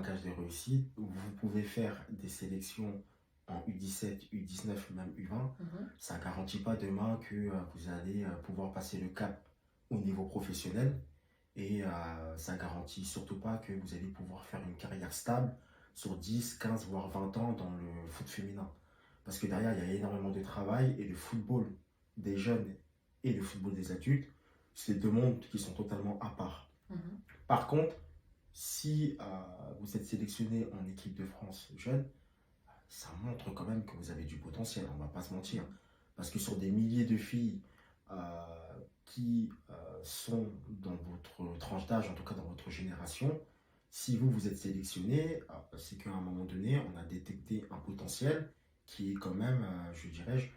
un gage de réussite. Vous pouvez faire des sélections en U17, U19, même U20. Mhm. Ça ne garantit pas demain que vous allez pouvoir passer le cap au niveau professionnel. Et ça ne garantit surtout pas que vous allez pouvoir faire une carrière stable sur 10, 15, voire 20 ans dans le foot féminin. Parce que derrière, il y a énormément de travail et le football des jeunes et le football des adultes, c'est deux mondes qui sont totalement à part. Mhm. Par contre, si vous êtes sélectionné en équipe de France jeune, ça montre quand même que vous avez du potentiel, on ne va pas se mentir. Parce que sur des milliers de filles euh, qui sont dans votre tranche d'âge, en tout cas dans votre génération, si vous êtes sélectionné, c'est qu'à un moment donné, on a détecté un potentiel qui est quand même, je dirais,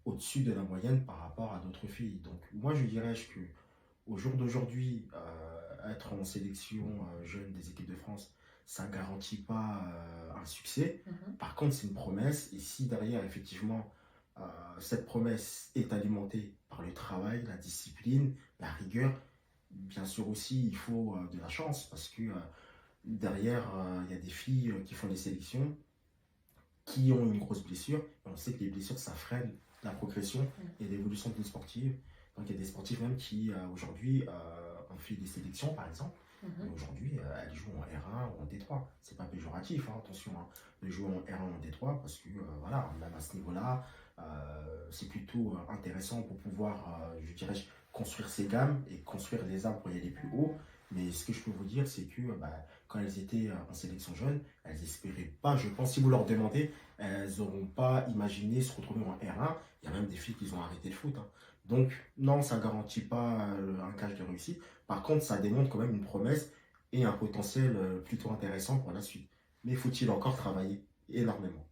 au-dessus de la moyenne par rapport à d'autres filles. Donc moi, je dirais que au jour d'aujourd'hui, être en sélection jeune des équipes de France, ça ne garantit pas un succès. Mhm. Par contre, c'est une promesse. Et si derrière, effectivement, euh, cette promesse est alimentée par le travail, la discipline, la rigueur, bien sûr aussi, il faut de la chance. Parce que derrière, il y a des filles qui font des sélections, qui ont une grosse blessure. Et on sait que les blessures, ça freine la progression et l'évolution d'une sportive. Donc il y a des sportifs même qui aujourd'hui ont fait des sélections par exemple. Mais Mhm. aujourd'hui, elles jouent en R1 ou en D3. C'est pas péjoratif, hein, attention, hein, de jouer en R1 ou en D3 parce que voilà, même à ce niveau-là, c'est plutôt intéressant pour pouvoir, je dirais, construire ses gammes et construire les armes pour y aller plus haut. Mais ce que je peux vous dire, c'est que quand elles étaient en sélection jeune, elles espéraient pas, je pense, si vous leur demandez, elles n'auront pas imaginé se retrouver en R1. Il y a même des filles qui ont arrêté le foot, hein. Donc, non, ça ne garantit pas un gage de réussite. Par contre, ça démontre quand même une promesse et un potentiel plutôt intéressant pour la suite. Mais faut-il encore travailler énormément?